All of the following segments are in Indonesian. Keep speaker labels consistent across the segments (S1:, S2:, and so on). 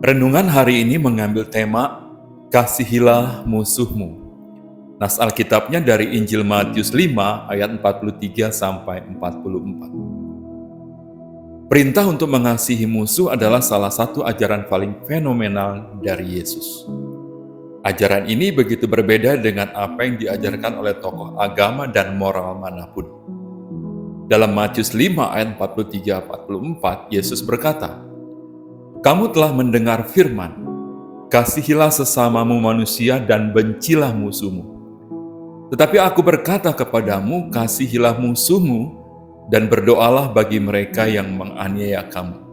S1: Renungan hari ini mengambil tema Kasihilah musuhmu. Nas Alkitabnya dari Injil Matius 5 ayat 43 sampai 44. Perintah untuk mengasihi musuh adalah salah satu ajaran paling fenomenal dari Yesus. Ajaran ini begitu berbeda dengan apa yang diajarkan oleh tokoh agama dan moral manapun. Dalam Matius 5 ayat 43-44, Yesus berkata, "Kamu telah mendengar firman, kasihilah sesamamu manusia dan bencilah musuhmu. Tetapi aku berkata kepadamu, kasihilah musuhmu dan berdoalah bagi mereka yang menganiaya kamu."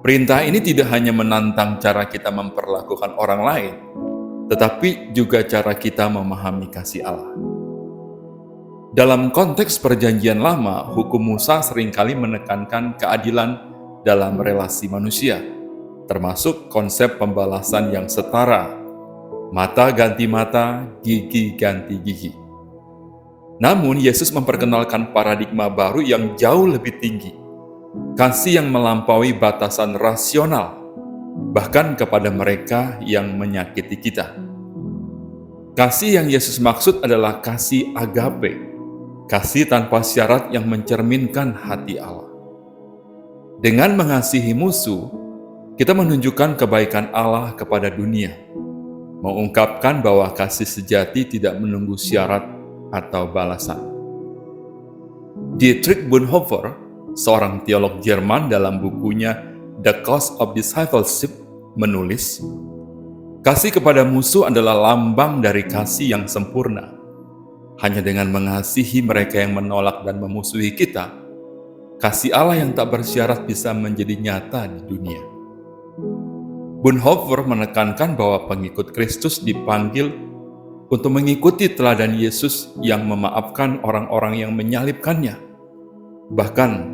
S1: Perintah ini tidak hanya menantang cara kita memperlakukan orang lain, tetapi juga cara kita memahami kasih Allah. Dalam konteks Perjanjian Lama, hukum Musa seringkali menekankan keadilan dalam relasi manusia, termasuk konsep pembalasan yang setara, mata ganti mata, gigi ganti gigi. Namun, Yesus memperkenalkan paradigma baru yang jauh lebih tinggi, kasih yang melampaui batasan rasional, bahkan kepada mereka yang menyakiti kita. Kasih yang Yesus maksud adalah kasih agape, kasih tanpa syarat yang mencerminkan hati Allah. Dengan mengasihi musuh, kita menunjukkan kebaikan Allah kepada dunia, mengungkapkan bahwa kasih sejati tidak menunggu syarat atau balasan. Dietrich Bonhoeffer, seorang teolog Jerman, dalam bukunya The Cost of Discipleship menulis, kasih kepada musuh adalah lambang dari kasih yang sempurna. Hanya dengan mengasihi mereka yang menolak dan memusuhi kita, kasih Allah yang tak bersyarat bisa menjadi nyata di dunia. Bonhoeffer menekankan bahwa pengikut Kristus dipanggil untuk mengikuti teladan Yesus yang memaafkan orang-orang yang menyalibkannya, bahkan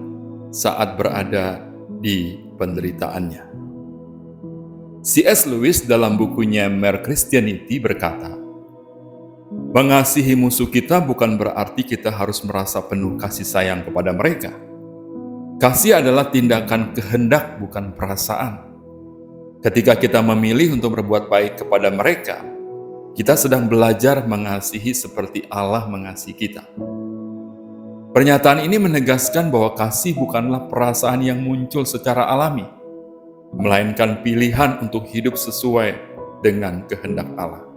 S1: saat berada di penderitaannya. C.S. Lewis dalam bukunya Mere Christianity berkata, "Mengasihi musuh kita bukan berarti kita harus merasa penuh kasih sayang kepada mereka. Kasih adalah tindakan kehendak, bukan perasaan. Ketika kita memilih untuk berbuat baik kepada mereka, kita sedang belajar mengasihi seperti Allah mengasihi kita." Pernyataan ini menegaskan bahwa kasih bukanlah perasaan yang muncul secara alami, melainkan pilihan untuk hidup sesuai dengan kehendak Allah.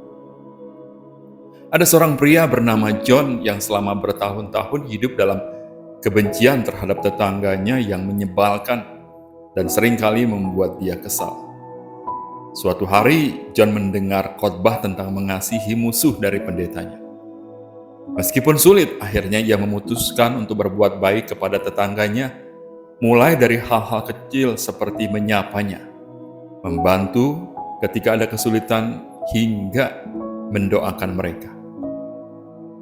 S1: Ada seorang pria bernama John yang selama bertahun-tahun hidup dalam kebencian terhadap tetangganya yang menyebalkan dan seringkali membuat dia kesal. Suatu hari, John mendengar khotbah tentang mengasihi musuh dari pendetanya. Meskipun sulit, akhirnya ia memutuskan untuk berbuat baik kepada tetangganya, mulai dari hal-hal kecil seperti menyapanya, membantu ketika ada kesulitan, hingga mendoakan mereka.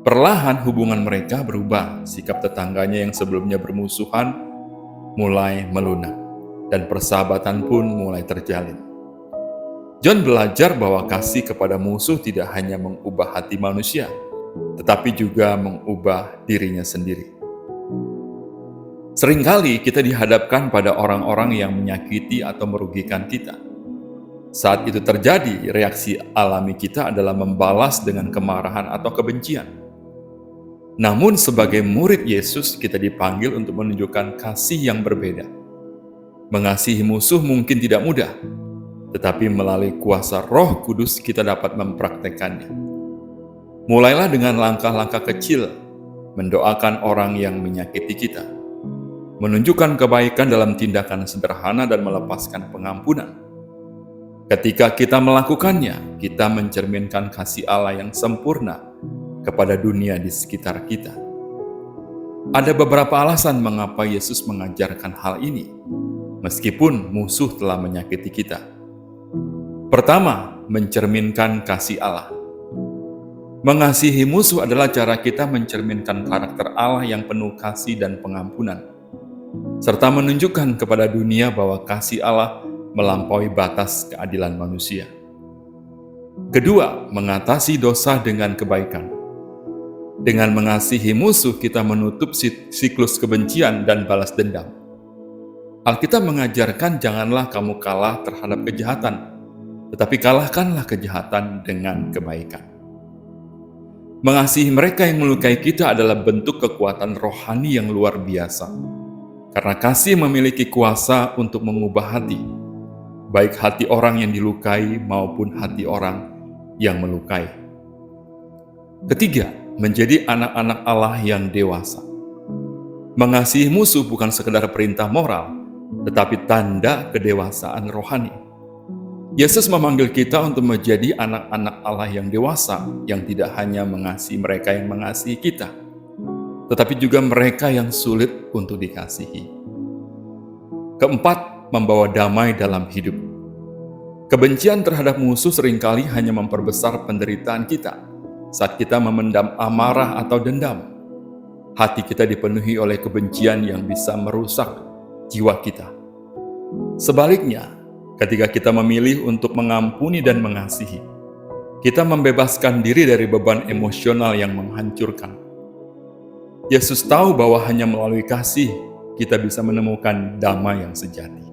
S1: Perlahan hubungan mereka berubah, sikap tetangganya yang sebelumnya bermusuhan mulai melunak, dan persahabatan pun mulai terjalin. John belajar bahwa kasih kepada musuh tidak hanya mengubah hati manusia, tetapi juga mengubah dirinya sendiri. Seringkali kita dihadapkan pada orang-orang yang menyakiti atau merugikan kita. Saat itu terjadi, reaksi alami kita adalah membalas dengan kemarahan atau kebencian. Namun sebagai murid Yesus, kita dipanggil untuk menunjukkan kasih yang berbeda. Mengasihi musuh mungkin tidak mudah, tetapi melalui kuasa Roh Kudus kita dapat mempraktekannya. Mulailah dengan langkah-langkah kecil, mendoakan orang yang menyakiti kita, menunjukkan kebaikan dalam tindakan sederhana dan melepaskan pengampunan. Ketika kita melakukannya, kita mencerminkan kasih Allah yang sempurna kepada dunia di sekitar kita. Ada beberapa alasan mengapa Yesus mengajarkan hal ini, meskipun musuh telah menyakiti kita. Pertama, mencerminkan kasih Allah. Mengasihi musuh adalah cara kita mencerminkan karakter Allah yang penuh kasih dan pengampunan, serta menunjukkan kepada dunia bahwa kasih Allah melampaui batas keadilan manusia. Kedua, mengatasi dosa dengan kebaikan. Dengan mengasihi musuh, kita menutup siklus kebencian dan balas dendam. Alkitab mengajarkan janganlah kamu kalah terhadap kejahatan, tetapi kalahkanlah kejahatan dengan kebaikan. Mengasihi mereka yang melukai kita adalah bentuk kekuatan rohani yang luar biasa. Karena kasih memiliki kuasa untuk mengubah hati, baik hati orang yang dilukai maupun hati orang yang melukai. Ketiga, menjadi anak-anak Allah yang dewasa. Mengasihi musuh bukan sekedar perintah moral, tetapi tanda kedewasaan rohani. Yesus memanggil kita untuk menjadi anak-anak Allah yang dewasa, yang tidak hanya mengasihi mereka yang mengasihi kita, tetapi juga mereka yang sulit untuk dikasihi. Keempat, membawa damai dalam hidup. Kebencian terhadap musuh seringkali hanya memperbesar penderitaan kita saat kita memendam amarah atau dendam. Hati kita dipenuhi oleh kebencian yang bisa merusak jiwa kita. Sebaliknya, ketika kita memilih untuk mengampuni dan mengasihi, kita membebaskan diri dari beban emosional yang menghancurkan. Yesus tahu bahwa hanya melalui kasih kita bisa menemukan damai yang sejati.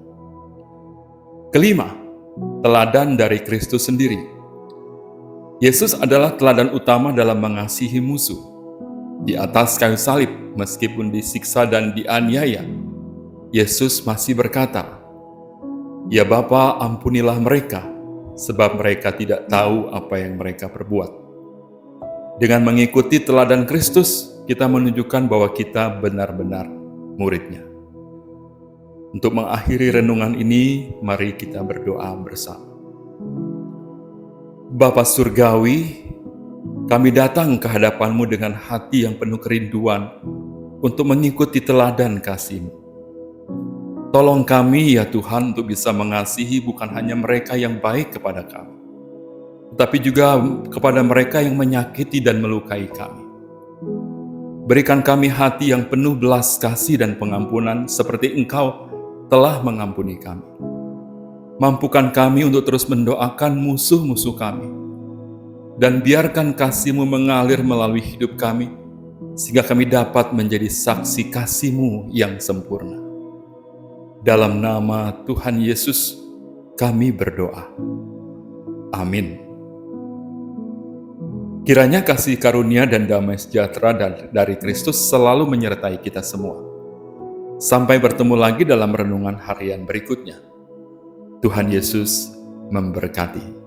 S1: Kelima, teladan dari Kristus sendiri. Yesus adalah teladan utama dalam mengasihi musuh. Di atas kayu salib, meskipun disiksa dan dianiaya, Yesus masih berkata, "Ya Bapa, ampunilah mereka, sebab mereka tidak tahu apa yang mereka perbuat." Dengan mengikuti teladan Kristus, kita menunjukkan bahwa kita benar-benar murid-Nya. Untuk mengakhiri renungan ini, mari kita berdoa bersama. Bapa Surgawi, kami datang ke hadapan-Mu dengan hati yang penuh kerinduan untuk mengikuti teladan kasih-Mu. Tolong kami ya Tuhan untuk bisa mengasihi bukan hanya mereka yang baik kepada kami, tetapi juga kepada mereka yang menyakiti dan melukai kami. Berikan kami hati yang penuh belas kasih dan pengampunan seperti Engkau telah mengampuni kami. Mampukan kami untuk terus mendoakan musuh-musuh kami, dan biarkan kasih-Mu mengalir melalui hidup kami, sehingga kami dapat menjadi saksi kasih-Mu yang sempurna. Dalam nama Tuhan Yesus, kami berdoa. Amin. Kiranya kasih karunia dan damai sejahtera dari Kristus selalu menyertai kita semua. Sampai bertemu lagi dalam renungan harian berikutnya. Tuhan Yesus memberkati.